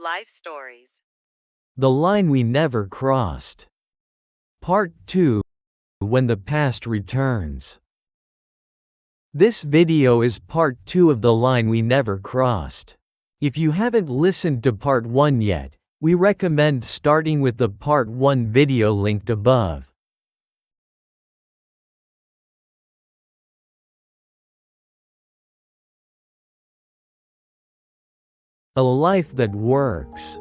Life stories. The line we never crossed. Part 2. When the past returns. This video is part 2 of the line we never crossed. If you haven't listened to part 1 yet, we recommend starting with the part 1 video linked above. A life that works.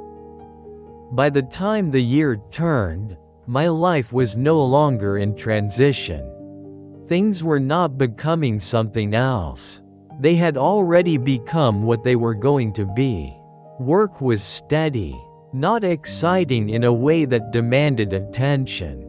By the time the year turned, my life was no longer in transition. Things were not becoming something else. They had already become what they were going to be. Work was steady, not exciting in a way that demanded attention,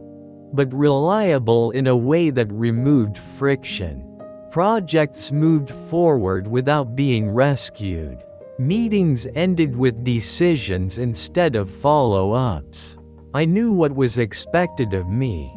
but reliable in a way that removed friction. Projects moved forward without being rescued. Meetings ended with decisions instead of follow-ups. I knew what was expected of me,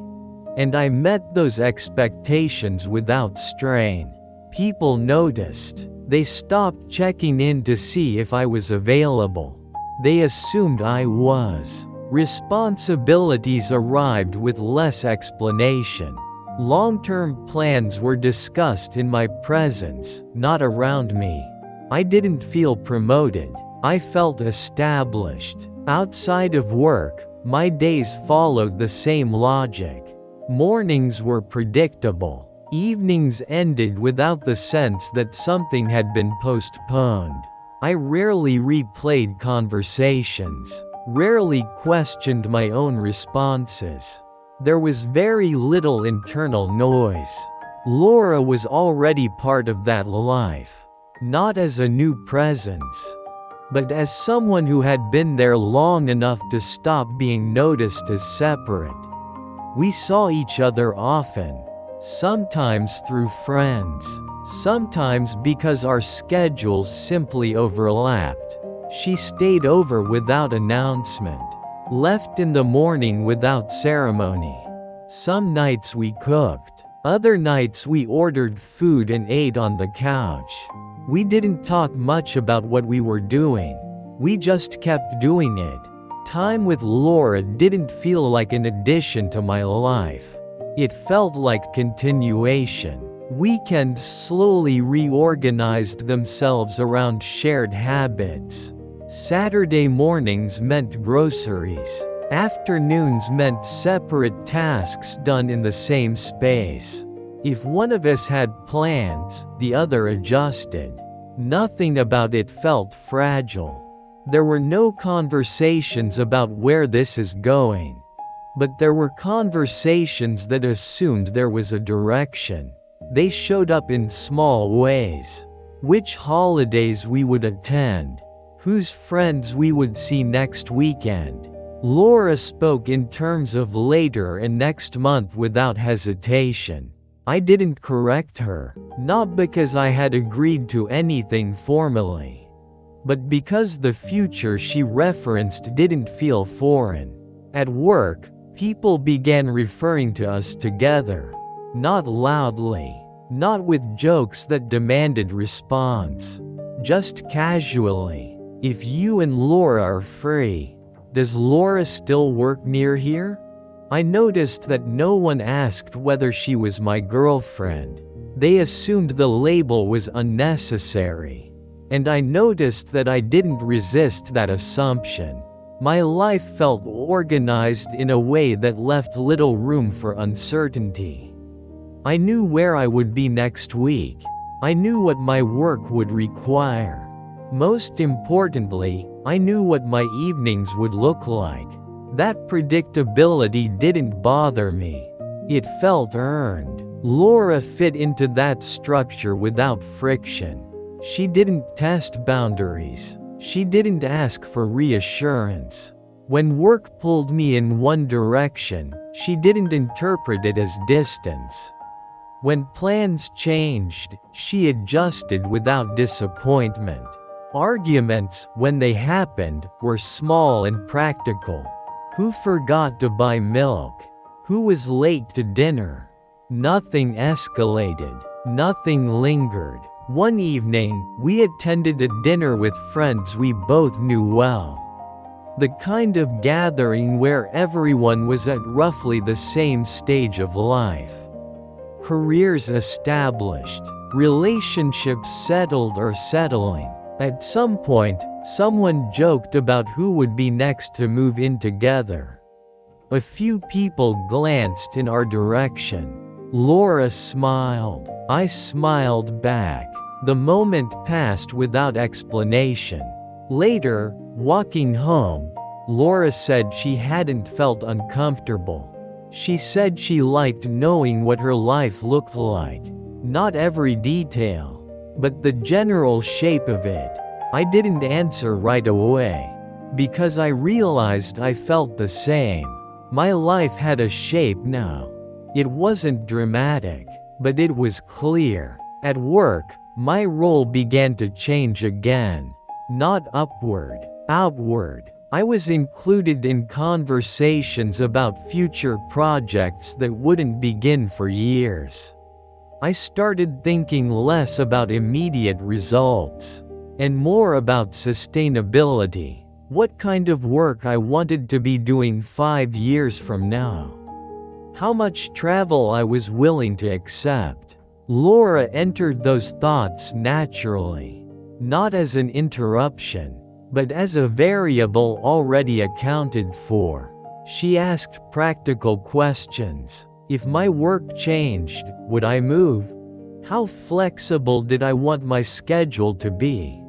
and I met those expectations without strain. People noticed. They stopped checking in to see if I was available. They assumed I was. Responsibilities arrived with less explanation. Long-term plans were discussed in my presence, not around me. I didn't feel promoted. I felt established. Outside of work, my days followed the same logic. Mornings were predictable. Evenings ended without the sense that something had been postponed. I rarely replayed conversations, rarely questioned my own responses. There was very little internal noise. Laura was already part of that life. Not as a new presence, but as someone who had been there long enough to stop being noticed as separate. We saw each other often, sometimes through friends, sometimes because our schedules simply overlapped. She stayed over without announcement, left in the morning without ceremony. Some nights we cooked, other nights we ordered food and ate on the couch. We didn't talk much about what we were doing. We just kept doing it. Time with Laura didn't feel like an addition to my life. It felt like continuation. Weekends slowly reorganized themselves around shared habits. Saturday mornings meant groceries. Afternoons meant separate tasks done in the same space. If one of us had plans, the other adjusted. Nothing about it felt fragile. There were no conversations about where this is going. But there were conversations that assumed there was a direction. They showed up in small ways. Which holidays we would attend. Whose friends we would see next weekend. Laura spoke in terms of later and next month without hesitation. I didn't correct her, not because I had agreed to anything formally, but because the future she referenced didn't feel foreign. At work, people began referring to us together, not loudly, not with jokes that demanded response, just casually. If you and Laura are free, does Laura still work near here? I noticed that no one asked whether she was my girlfriend. They assumed the label was unnecessary. And I noticed that I didn't resist that assumption. My life felt organized in a way that left little room for uncertainty. I knew where I would be next week. I knew what my work would require. Most importantly, I knew what my evenings would look like. That predictability didn't bother me. It felt earned. Laura fit into that structure without friction. She didn't test boundaries. She didn't ask for reassurance. When work pulled me in one direction, she didn't interpret it as distance. When plans changed, she adjusted without disappointment. Arguments, when they happened, were small and practical. Who forgot to buy milk? Who was late to dinner? Nothing escalated. Nothing lingered. One evening, we attended a dinner with friends we both knew well. The kind of gathering where everyone was at roughly the same stage of life. Careers established, relationships settled or settling. At some point, someone joked about who would be next to move in together. A few people glanced in our direction. Laura smiled. I smiled back. The moment passed without explanation. Later, walking home, Laura said she hadn't felt uncomfortable. She said she liked knowing what her life looked like. Not every detail, but the general shape of it. I didn't answer right away, because I realized I felt the same. My life had a shape now. It wasn't dramatic, but it was clear. At work, my role began to change again. Not upward, outward. I was included in conversations about future projects that wouldn't begin for years. I started thinking less about immediate results, and more about sustainability. What kind of work I wanted to be doing 5 years from now. How much travel I was willing to accept. Laura entered those thoughts naturally, not as an interruption, but as a variable already accounted for. She asked practical questions. If my work changed, would I move? How flexible did I want my schedule to be?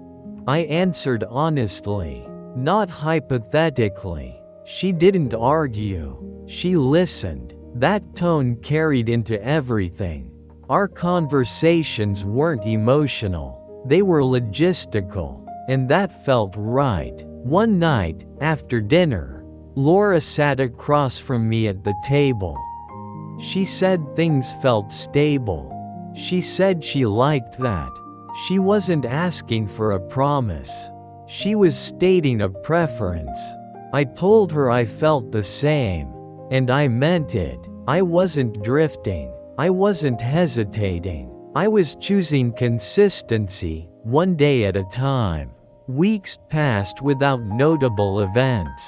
I answered honestly, not hypothetically. She didn't argue. She listened. That tone carried into everything. Our conversations weren't emotional. They were logistical, and that felt right. One night, after dinner, Laura sat across from me at the table. She said things felt stable. She said she liked that. She wasn't asking for a promise. She was stating a preference. I told her I felt the same. And I meant it. I wasn't drifting. I wasn't hesitating. I was choosing consistency, one day at a time. Weeks passed without notable events.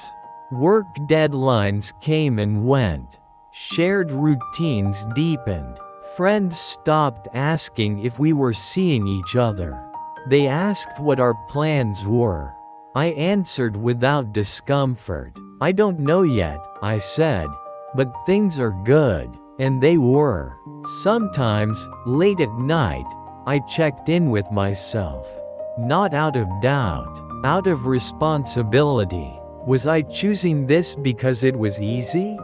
Work deadlines came and went. Shared routines deepened. Friends stopped asking if we were seeing each other. They asked what our plans were. I answered without discomfort. I don't know yet, I said. But things are good. And they were. Sometimes, late at night, I checked in with myself. Not out of doubt, out of responsibility. Was I choosing this because it was easy?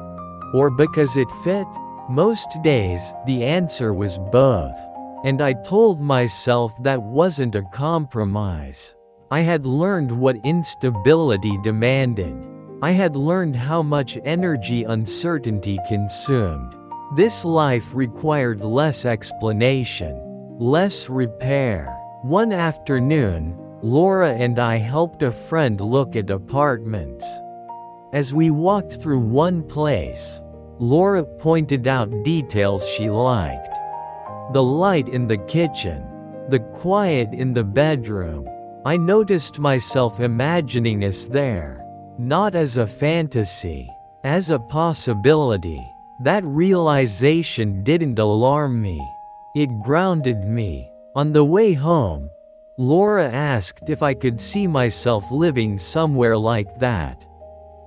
Or because it fit? Most days, the answer was both. And I told myself that wasn't a compromise. I had learned what instability demanded. I had learned how much energy uncertainty consumed. This life required less explanation, less repair. One afternoon, Laura and I helped a friend look at apartments. As we walked through one place, Laura pointed out details she liked. The light in the kitchen, the quiet in the bedroom. I noticed myself imagining us there, not as a fantasy, as a possibility. That realization didn't alarm me. It grounded me. On the way home, Laura asked if I could see myself living somewhere like that.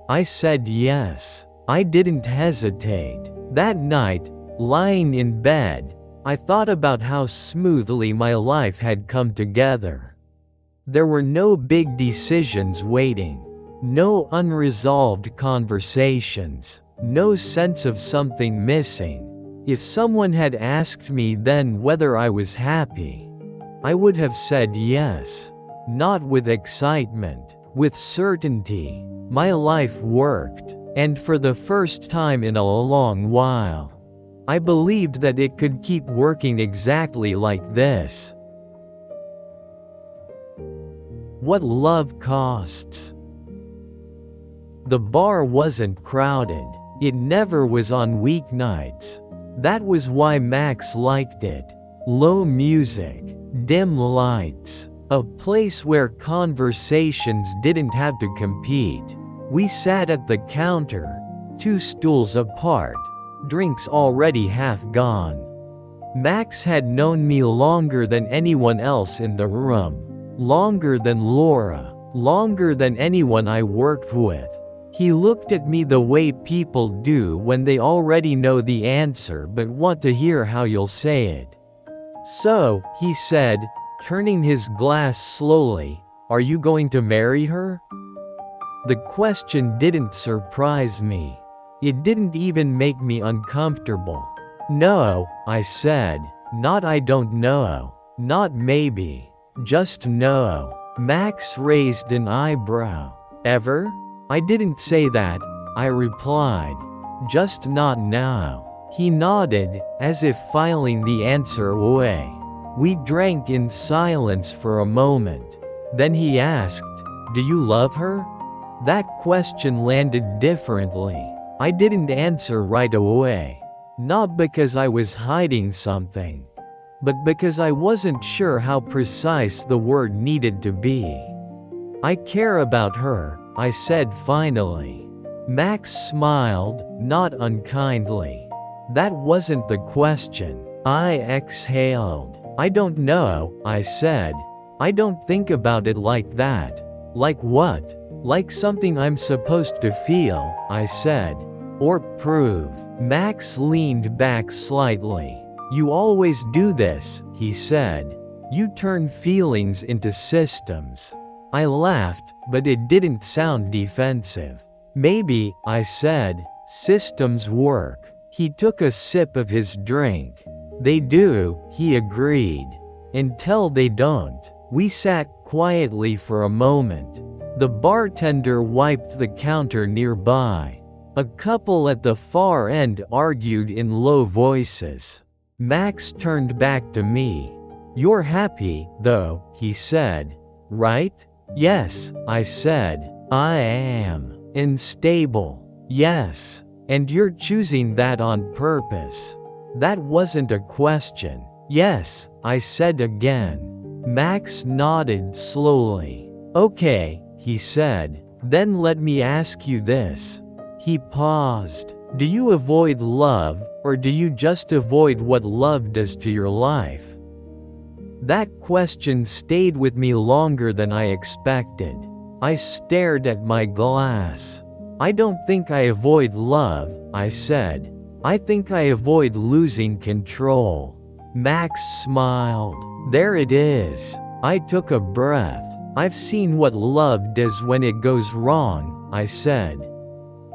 I said yes. I didn't hesitate. That night, lying in bed, I thought about how smoothly my life had come together. There were no big decisions waiting, no unresolved conversations. No sense of something missing. If someone had asked me then whether I was happy, I would have said yes. Not with excitement, with certainty. My life worked, and for the first time in a long while, I believed that it could keep working exactly like this. What love costs. The bar wasn't crowded. It never was on weeknights. That was why Max liked it. Low music, dim lights, a place where conversations didn't have to compete. We sat at the counter, 2 stools apart, drinks already half gone. Max had known me longer than anyone else in the room. Longer than Laura. Longer than anyone I worked with. He looked at me the way people do when they already know the answer but want to hear how you'll say it. "So," he said, turning his glass slowly, "are you going to marry her?" The question didn't surprise me. It didn't even make me uncomfortable. "No," I said. "Not I don't know. Not maybe. Just no." Max raised an eyebrow. "Ever?" "I didn't say that," I replied. "Just not now." He nodded, as if filing the answer away. We drank in silence for a moment. Then he asked, "Do you love her?" That question landed differently. I didn't answer right away. Not because I was hiding something, but because I wasn't sure how precise the word needed to be. "I care about her," I said finally. Max smiled, not unkindly. "That wasn't the question." I exhaled. "I don't know," I said. "I don't think about it like that." "Like what?" "Like something I'm supposed to feel," I said. "Or prove." Max leaned back slightly. "You always do this," he said. "You turn feelings into systems." I laughed, but it didn't sound defensive. "Maybe," I said, "systems work." He took a sip of his drink. "They do," he agreed. "Until they don't." We sat quietly for a moment. The bartender wiped the counter nearby. A couple at the far end argued in low voices. Max turned back to me. "You're happy, though," he said. "Right?" "Yes," I said. "I am. Unstable." "Yes. And you're choosing that on purpose." That wasn't a question. "Yes," I said again. Max nodded slowly. "Okay," he said. "Then let me ask you this." He paused. "Do you avoid love, or do you just avoid what love does to your life?" That question stayed with me longer than I expected. I stared at my glass. "I don't think I avoid love," I said. "I think I avoid losing control." Max smiled. "There it is." I took a breath. "I've seen what love does when it goes wrong," I said.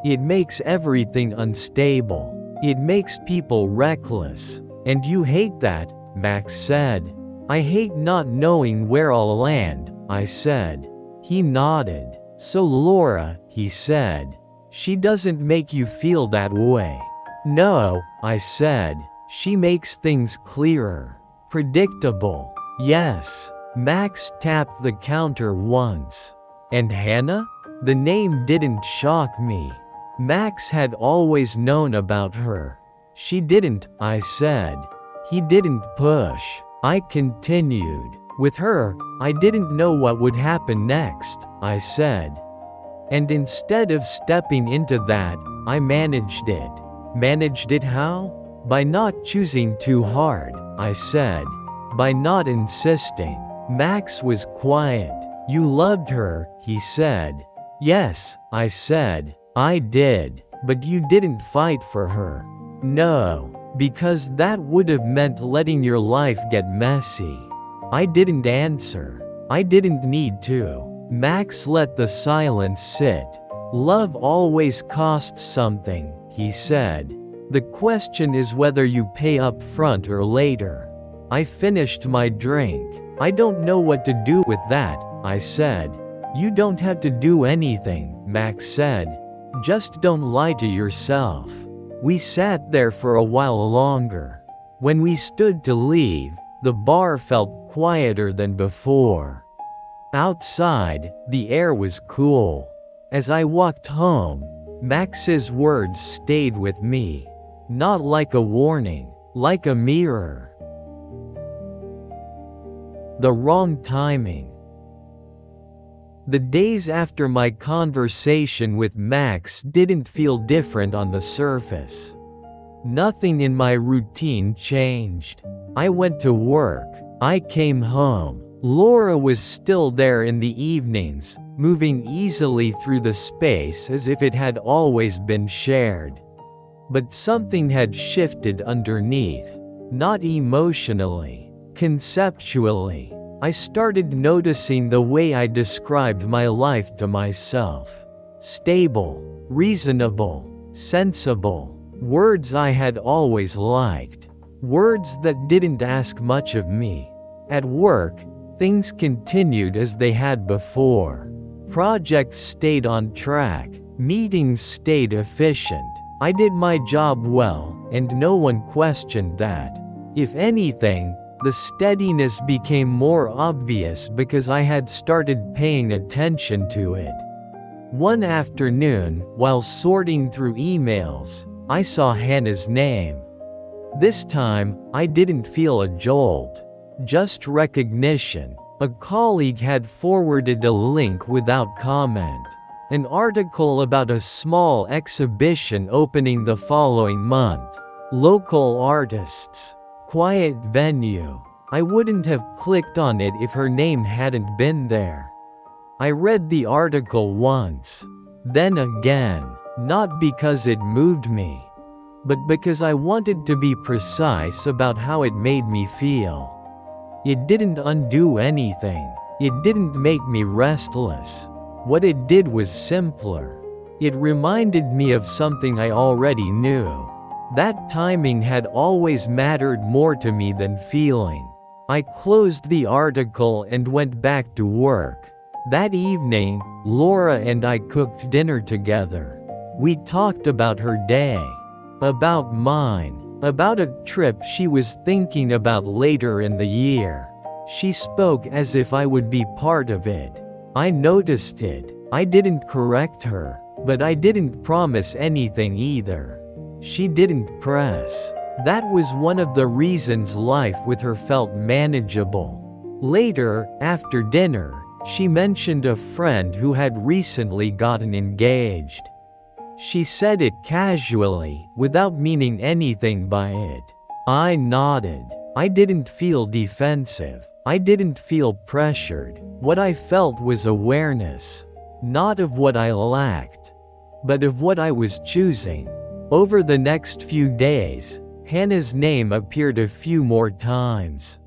"It makes everything unstable. It makes people reckless. And you hate that," Max said. "I hate not knowing where I'll land," I said. He nodded. "So Laura," he said. "She doesn't make you feel that way." "No," I said. "She makes things clearer. Predictable." "Yes." Max tapped the counter once. "And Hannah?" The name didn't shock me. Max had always known about her. "She didn't," I said. He didn't push. I continued. "With her, I didn't know what would happen next," I said. "And instead of stepping into that, I managed it." "Managed it how?" "By not choosing too hard," I said. "By not insisting." Max was quiet. "You loved her," he said. "Yes," I said. "I did. But you didn't fight for her." "No. Because that would have meant letting your life get messy." I didn't answer. I didn't need to. Max let the silence sit. "Love always costs something," he said. "The question is whether you pay up front or later." I finished my drink. "I don't know what to do with that," I said. "You don't have to do anything," Max said. "Just don't lie to yourself." We sat there for a while longer. When we stood to leave, the bar felt quieter than before. Outside, the air was cool. As I walked home, Max's words stayed with me. Not like a warning, like a mirror. The wrong timing. The days after my conversation with Max didn't feel different on the surface. Nothing in my routine changed. I went to work. I came home. Laura was still there in the evenings, moving easily through the space as if it had always been shared. But something had shifted underneath. Not emotionally, conceptually. I started noticing the way I described my life to myself. Stable, reasonable, sensible. Words I had always liked. Words that didn't ask much of me. At work, things continued as they had before. Projects stayed on track. Meetings stayed efficient. I did my job well, and no one questioned that. If anything, the steadiness became more obvious because I had started paying attention to it. One afternoon, while sorting through emails, I saw Hannah's name. This time, I didn't feel a jolt. Just recognition. A colleague had forwarded a link without comment. An article about a small exhibition opening the following month. Local artists. Quiet venue. I wouldn't have clicked on it if her name hadn't been there. I read the article once. Then again. Not because it moved me, but because I wanted to be precise about how it made me feel. It didn't undo anything. It didn't make me restless. What it did was simpler. It reminded me of something I already knew. That timing had always mattered more to me than feeling. I closed the article and went back to work. That evening, Laura and I cooked dinner together. We talked about her day. About mine. About a trip she was thinking about later in the year. She spoke as if I would be part of it. I noticed it. I didn't correct her, but I didn't promise anything either. She didn't press. That was one of the reasons life with her felt manageable. Later, after dinner, she mentioned a friend who had recently gotten engaged. She said it casually, without meaning anything by it. I nodded. I didn't feel defensive. I didn't feel pressured. What I felt was awareness. Not of what I lacked, but of what I was choosing. Over the next few days, Hannah's name appeared a few more times.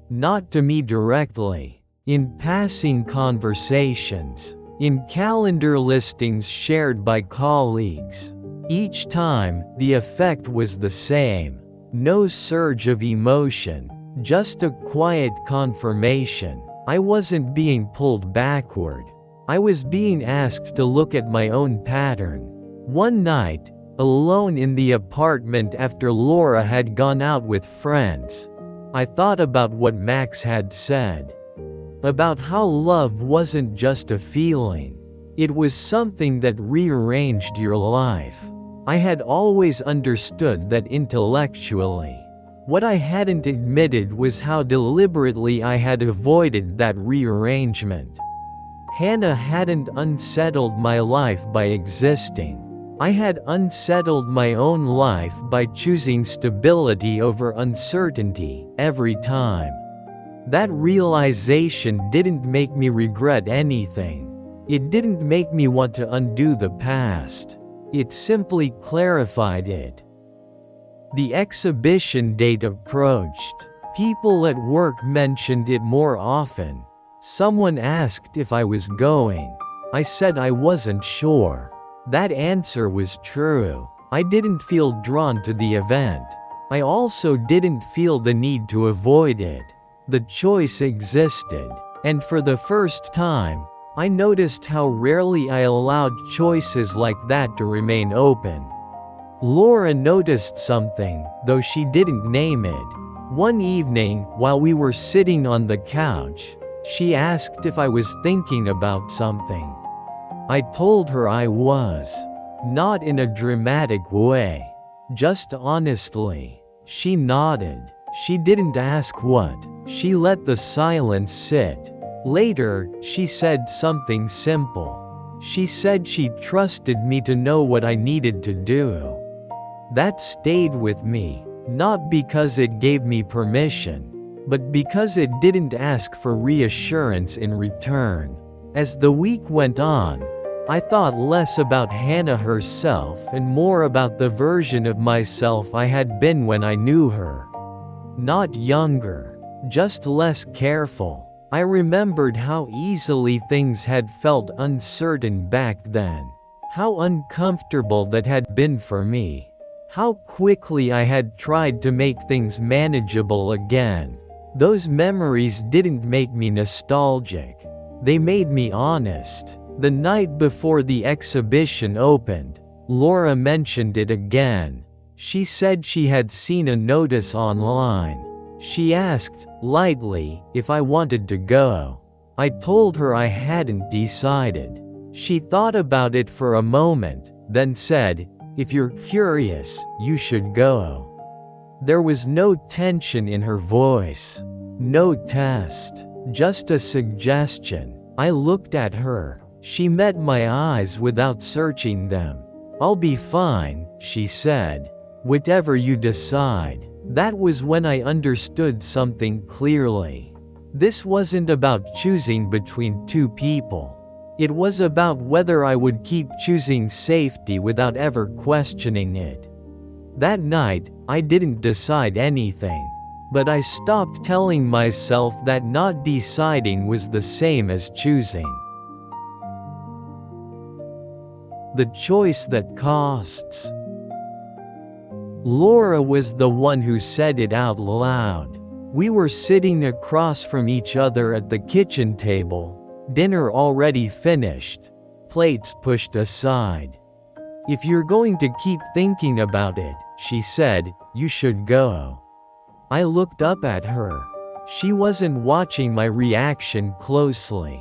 Not to me directly. In passing conversations. In calendar listings shared by colleagues. Each time, the effect was the same. No surge of emotion, just a quiet confirmation. I wasn't being pulled backward. I was being asked to look at my own pattern. One night, alone in the apartment after Laura had gone out with friends, I thought about what Max had said. About how love wasn't just a feeling. It was something that rearranged your life. I had always understood that intellectually. What I hadn't admitted was how deliberately I had avoided that rearrangement. Hannah hadn't unsettled my life by existing. I had unsettled my own life by choosing stability over uncertainty every time. That realization didn't make me regret anything. It didn't make me want to undo the past. It simply clarified it. The exhibition date approached. People at work mentioned it more often. Someone asked if I was going. I said I wasn't sure. That answer was true. I didn't feel drawn to the event. I also didn't feel the need to avoid it. The choice existed, and for the first time, I noticed how rarely I allowed choices like that to remain open. Laura noticed something, though she didn't name it. One evening, while we were sitting on the couch, she asked if I was thinking about something. I told her I was. Not in a dramatic way. Just honestly. She nodded. She didn't ask what. She let the silence sit. Later, she said something simple. She said she trusted me to know what I needed to do. That stayed with me, not because it gave me permission, but because it didn't ask for reassurance in return. As the week went on, I thought less about Hannah herself and more about the version of myself I had been when I knew her. Not younger, just less careful. I remembered how easily things had felt uncertain back then, how uncomfortable that had been for me, how quickly I had tried to make things manageable again. Those memories didn't make me nostalgic. They made me honest. The night before the exhibition opened, Laura mentioned it again. She said she had seen a notice online. She asked, lightly, if I wanted to go. I told her I hadn't decided. She thought about it for a moment, then said, "If you're curious, you should go." There was no tension in her voice. No test. Just a suggestion. I looked at her. She met my eyes without searching them. "I'll be fine," she said. "Whatever you decide." That was when I understood something clearly. This wasn't about choosing between two people. It was about whether I would keep choosing safety without ever questioning it. That night, I didn't decide anything. But I stopped telling myself that not deciding was the same as choosing. The choice that costs. Laura was the one who said it out loud. We were sitting across from each other at the kitchen table, dinner already finished, plates pushed aside. "If you're going to keep thinking about it," she said, "you should go." I looked up at her. She wasn't watching my reaction closely.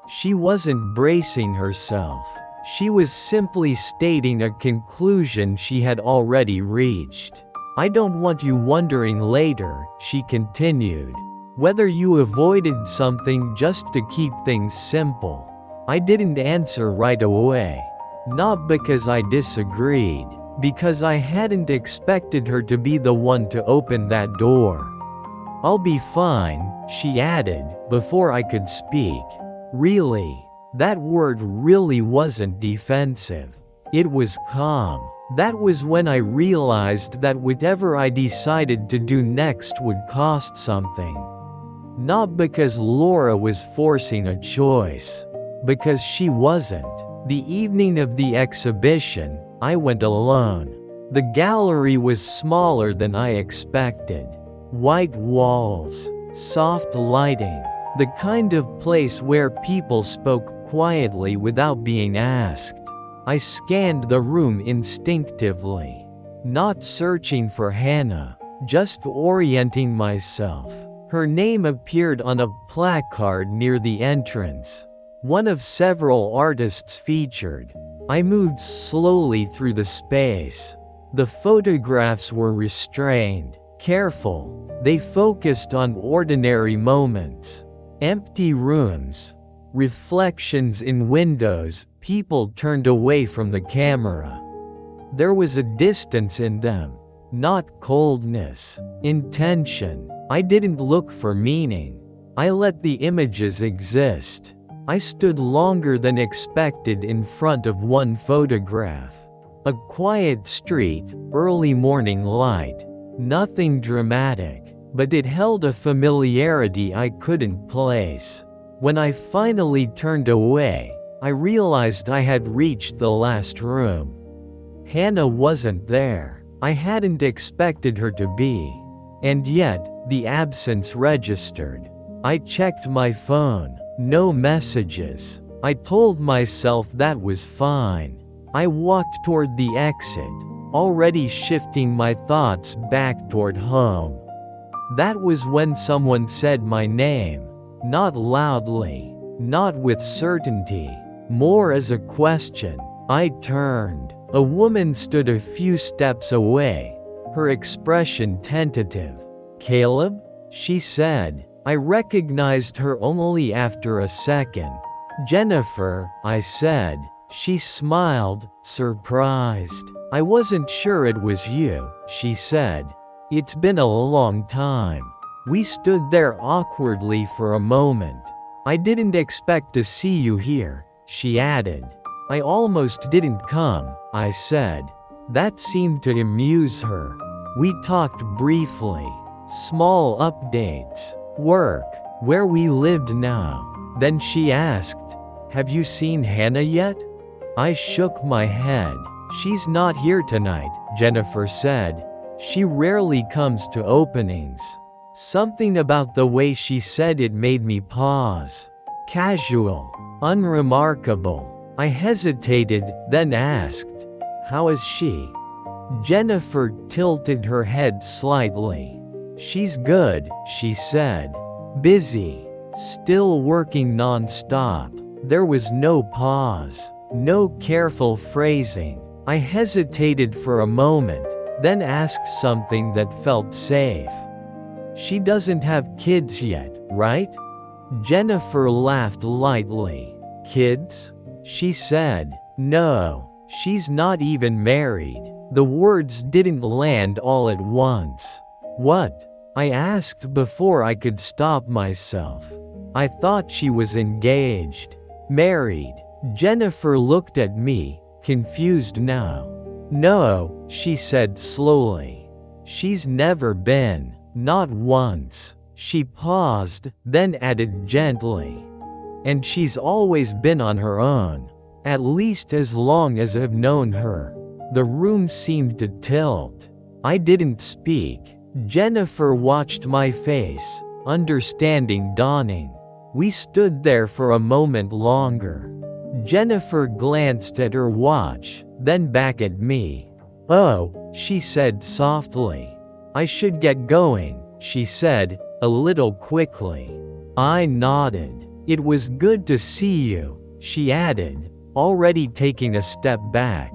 She wasn't bracing herself. She was simply stating a conclusion she had already reached. "I don't want you wondering later," she continued, "whether you avoided something just to keep things simple." I didn't answer right away. Not because I disagreed, because I hadn't expected her to be the one to open that door. "I'll be fine," she added, before I could speak. Really. That word really wasn't defensive. It was calm. That was when I realized that whatever I decided to do next would cost something. Not because Laura was forcing a choice. Because she wasn't. The evening of the exhibition, I went alone. The gallery was smaller than I expected. White walls, soft lighting, the kind of place where people spoke quietly without being asked. I scanned the room instinctively. Not searching for Hannah, just orienting myself. Her name appeared on a placard near the entrance. One of several artists featured. I moved slowly through the space. The photographs were restrained, careful. They focused on ordinary moments. Empty rooms, reflections in windows, people turned away from the camera. There was a distance in them, not coldness, intention. I didn't look for meaning. I let the images exist. I stood longer than expected in front of one photograph. A quiet street, early morning light. Nothing dramatic, but it held a familiarity I couldn't place. When I finally turned away, I realized I had reached the last room. Hannah wasn't there. I hadn't expected her to be. And yet, the absence registered. I checked my phone. No messages. I told myself that was fine. I walked toward the exit, already shifting my thoughts back toward home. That was when someone said my name. Not loudly, not with certainty, more as a question. I turned. A woman stood a few steps away, her expression tentative. "Caleb?" she said. I recognized her only after a second. "Jennifer," I said. She smiled, surprised. "I wasn't sure it was you," she said. "It's been a long time." We stood there awkwardly for a moment. "I didn't expect to see you here," she added. "I almost didn't come," I said. That seemed to amuse her. We talked briefly. Small updates. Work. Where we lived now. Then she asked, "Have you seen Hannah yet?" I shook my head. "She's not here tonight," Jennifer said. "She rarely comes to openings." Something about the way she said it made me pause. Casual. Unremarkable. I hesitated, then asked, "How is she?" Jennifer tilted her head slightly. "She's good," she said. "Busy. Still working non-stop." There was no pause. No careful phrasing. I hesitated for a moment, then asked something that felt safe. "She doesn't have kids yet, right?" Jennifer laughed lightly. "Kids?" she said. "No, she's not even married." The words didn't land all at once. "What?" I asked before I could stop myself. I thought she was engaged. "Married." Jennifer looked at me, confused now. "No," she said slowly. "She's never been. Not once." She paused, then added gently. "And she's always been on her own. At least as long as I've known her." The room seemed to tilt. I didn't speak. Jennifer watched my face, understanding dawning. We stood there for a moment longer. Jennifer glanced at her watch, then back at me. "Oh," she said softly. "I should get going," she said, a little quickly. I nodded. "It was good to see you," she added, already taking a step back.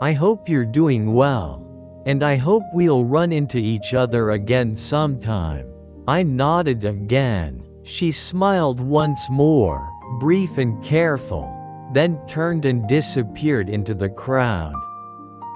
"I hope you're doing well. And I hope we'll run into each other again sometime." I nodded again. She smiled once more, brief and careful, then turned and disappeared into the crowd.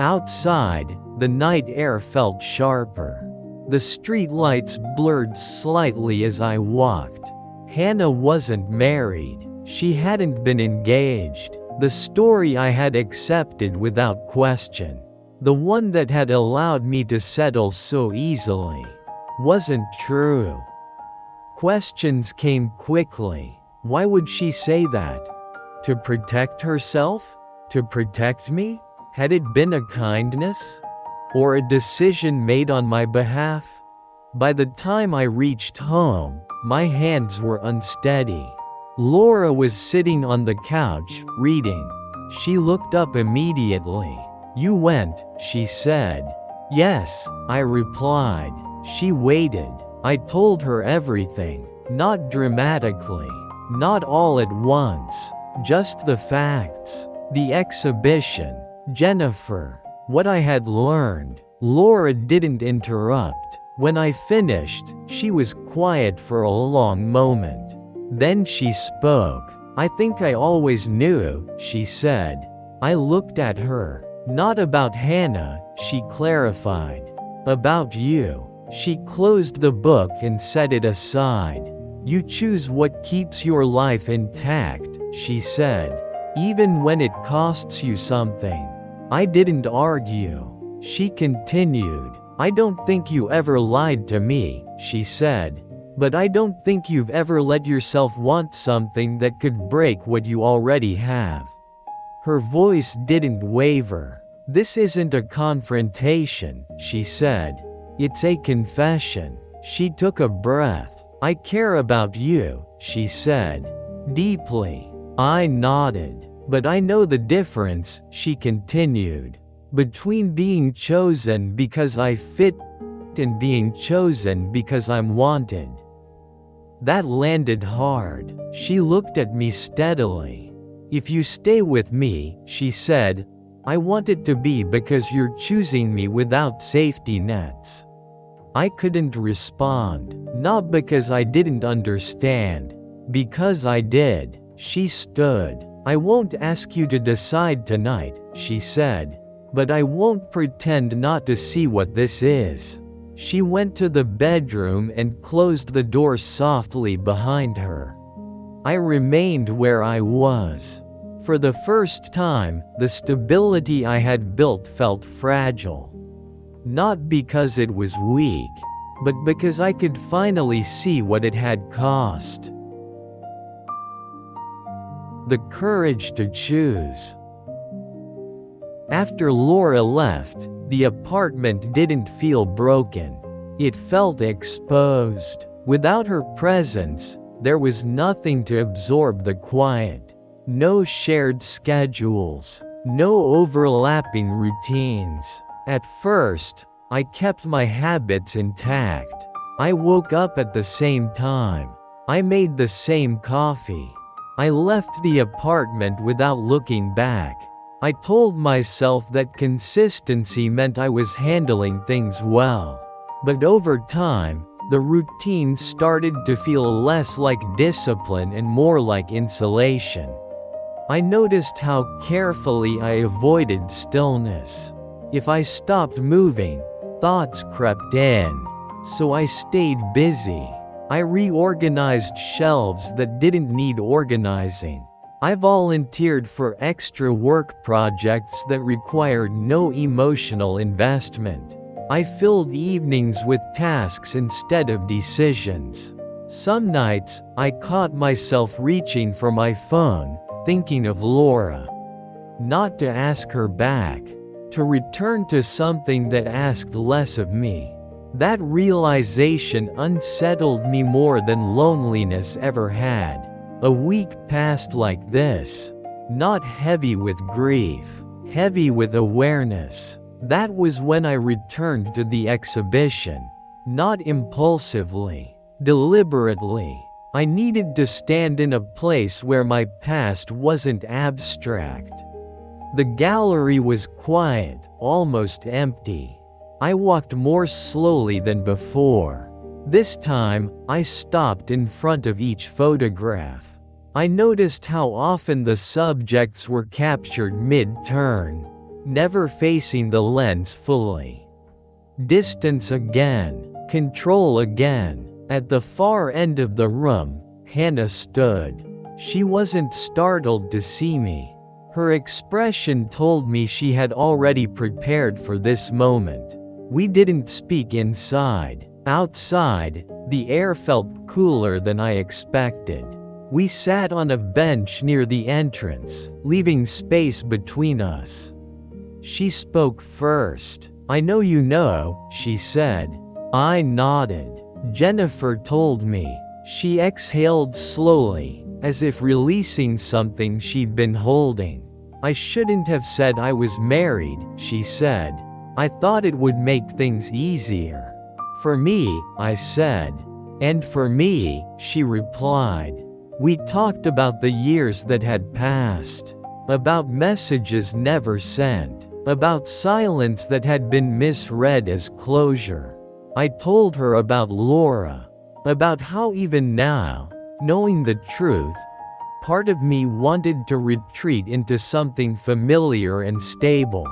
Outside, the night air felt sharper. The street lights blurred slightly as I walked. Hannah wasn't married. She hadn't been engaged. The story I had accepted without question. The one that had allowed me to settle so easily. Wasn't true. Questions came quickly. Why would she say that? To protect herself? To protect me? Had it been a kindness? Or a decision made on my behalf? By the time I reached home, my hands were unsteady. Laura was sitting on the couch, reading. She looked up immediately. "You went," she said. "Yes," I replied. She waited. I told her everything, not dramatically, not all at once, just the facts. The exhibition, Jennifer, what I had learned. Laura didn't interrupt. When I finished, she was quiet for a long moment. Then she spoke. "I think I always knew," she said. I looked at her. "Not about Hannah," she clarified. "About you." She closed the book and set it aside. "You choose what keeps your life intact," she said. "Even when it costs you something." I didn't argue. She continued. "I don't think you ever lied to me," she said. "But I don't think you've ever let yourself want something that could break what you already have." Her voice didn't waver. "This isn't a confrontation," she said. "It's a confession." She took a breath. "I care about you," she said. "Deeply." I nodded. "But I know the difference," she continued, "between being chosen because I fit and being chosen because I'm wanted." That landed hard. She looked at me steadily. "If you stay with me," she said, "I want it to be because you're choosing me without safety nets." I couldn't respond, not because I didn't understand, because I did. She stood. I won't ask you to decide tonight, she said, but I won't pretend not to see what this is. She went to the bedroom and closed the door softly behind her. I remained where I was. For the first time, the stability I had built felt fragile. Not because it was weak, but because I could finally see what it had cost. The courage to choose. After Laura left, the apartment didn't feel broken. It felt exposed. Without her presence, there was nothing to absorb the quiet. No shared schedules. No overlapping routines. At first, I kept my habits intact. I woke up at the same time. I made the same coffee. I left the apartment without looking back. I told myself that consistency meant I was handling things well. But over time, the routine started to feel less like discipline and more like insulation. I noticed how carefully I avoided stillness. If I stopped moving, thoughts crept in. So I stayed busy. I reorganized shelves that didn't need organizing. I volunteered for extra work projects that required no emotional investment. I filled evenings with tasks instead of decisions. Some nights, I caught myself reaching for my phone, thinking of Laura. Not to ask her back, to return to something that asked less of me. That realization unsettled me more than loneliness ever had. A week passed like this. Not heavy with grief, heavy with awareness. That was when I returned to the exhibition. Not impulsively, deliberately. I needed to stand in a place where my past wasn't abstract. The gallery was quiet, almost empty. I walked more slowly than before. This time, I stopped in front of each photograph. I noticed how often the subjects were captured mid-turn, never facing the lens fully. Distance again, control again. At the far end of the room, Hannah stood. She wasn't startled to see me. Her expression told me she had already prepared for this moment. We didn't speak inside. Outside, the air felt cooler than I expected. We sat on a bench near the entrance, leaving space between us. She spoke first. "I know you know," she said. I nodded. "Jennifer told me." She exhaled slowly, as if releasing something she'd been holding. "I shouldn't have said I was married," she said. "I thought it would make things easier." "For me," I said. "And for me," she replied. We talked about the years that had passed. About messages never sent. About silence that had been misread as closure. I told her about Laura. About how even now, knowing the truth, part of me wanted to retreat into something familiar and stable.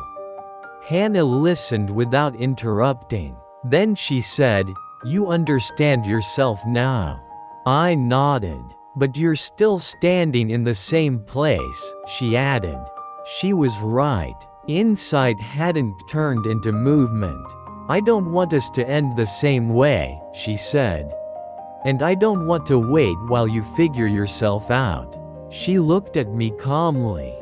Hannah listened without interrupting. Then she said, "You understand yourself now." I nodded. "But you're still standing in the same place," she added. She was right. Insight hadn't turned into movement. "I don't want us to end the same way," she said. "And I don't want to wait while you figure yourself out." She looked at me calmly.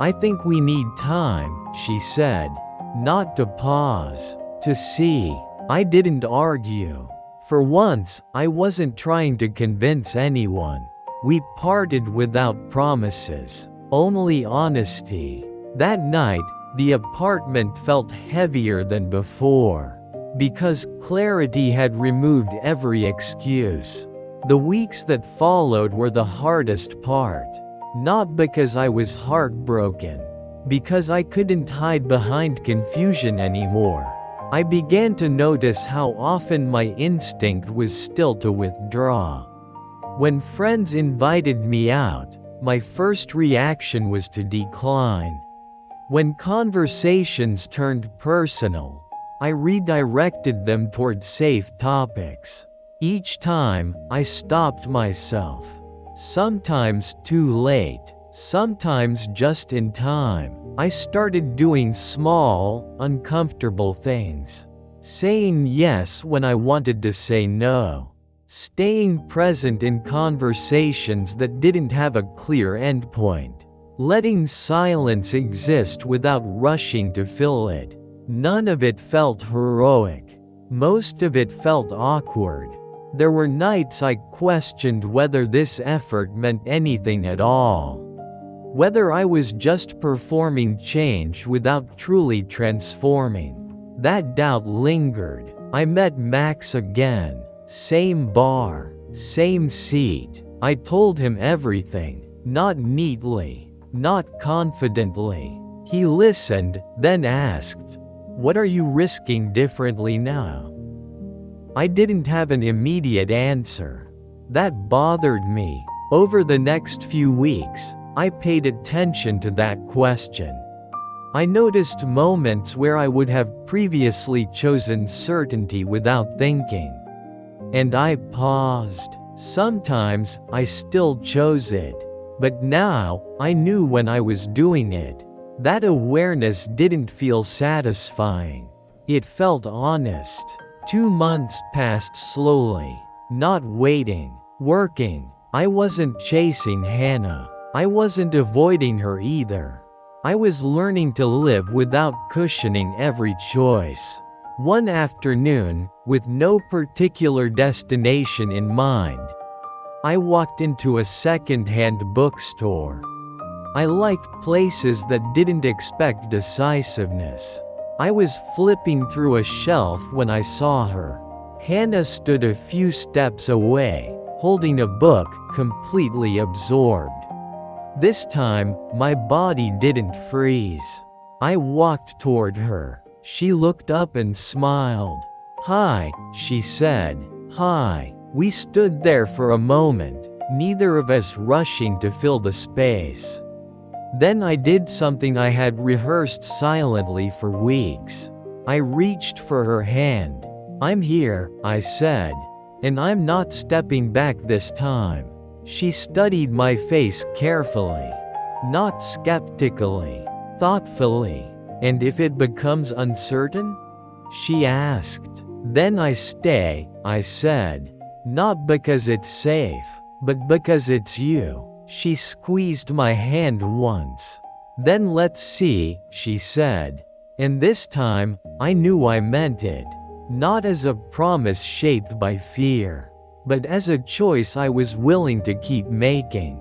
"I think we need time," she said. Not to pause. To see. I didn't argue. For once, I wasn't trying to convince anyone. We parted without promises. Only honesty. That night, the apartment felt heavier than before. Because clarity had removed every excuse. The weeks that followed were the hardest part. Not because I was heartbroken. Because I couldn't hide behind confusion anymore. I began to notice how often my instinct was still to withdraw. When friends invited me out, my first reaction was to decline. When conversations turned personal, I redirected them toward safe topics. Each time, I stopped myself. Sometimes too late, sometimes just in time. I started doing small, uncomfortable things. Saying yes when I wanted to say no. Staying present in conversations that didn't have a clear endpoint. Letting silence exist without rushing to fill it. None of it felt heroic. Most of it felt awkward. There were nights I questioned whether this effort meant anything at all. Whether I was just performing change without truly transforming. That doubt lingered. I met Max again. Same bar, same seat. I told him everything, not neatly, not confidently. He listened, then asked, "What are you risking differently now?" I didn't have an immediate answer. That bothered me. Over the next few weeks, I paid attention to that question. I noticed moments where I would have previously chosen certainty without thinking. And I paused. Sometimes, I still chose it. But now, I knew when I was doing it. That awareness didn't feel satisfying. It felt honest. 2 months passed slowly. Not waiting. Working. I wasn't chasing Hannah. I wasn't avoiding her either. I was learning to live without cushioning every choice. One afternoon, with no particular destination in mind, I walked into a second-hand bookstore. I liked places that didn't expect decisiveness. I was flipping through a shelf when I saw her. Hannah stood a few steps away, holding a book, completely absorbed. This time, my body didn't freeze. I walked toward her. She looked up and smiled. "Hi," she said. "Hi." We stood there for a moment, neither of us rushing to fill the space. Then I did something I had rehearsed silently for weeks. I reached for her hand. "I'm here," I said. "And I'm not stepping back this time." She studied my face carefully. Not skeptically. Thoughtfully. "And if it becomes uncertain?" she asked. "Then I stay," I said. "Not because it's safe, but because it's you." She squeezed my hand once. "Then let's see," she said. And this time, I knew I meant it. Not as a promise shaped by fear, but as a choice I was willing to keep making.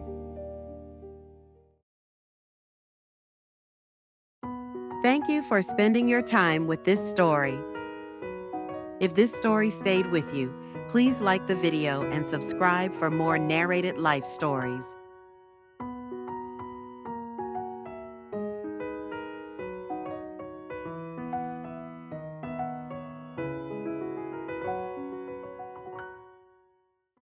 Thank you for spending your time with this story. If this story stayed with you, please like the video and subscribe for more narrated life stories.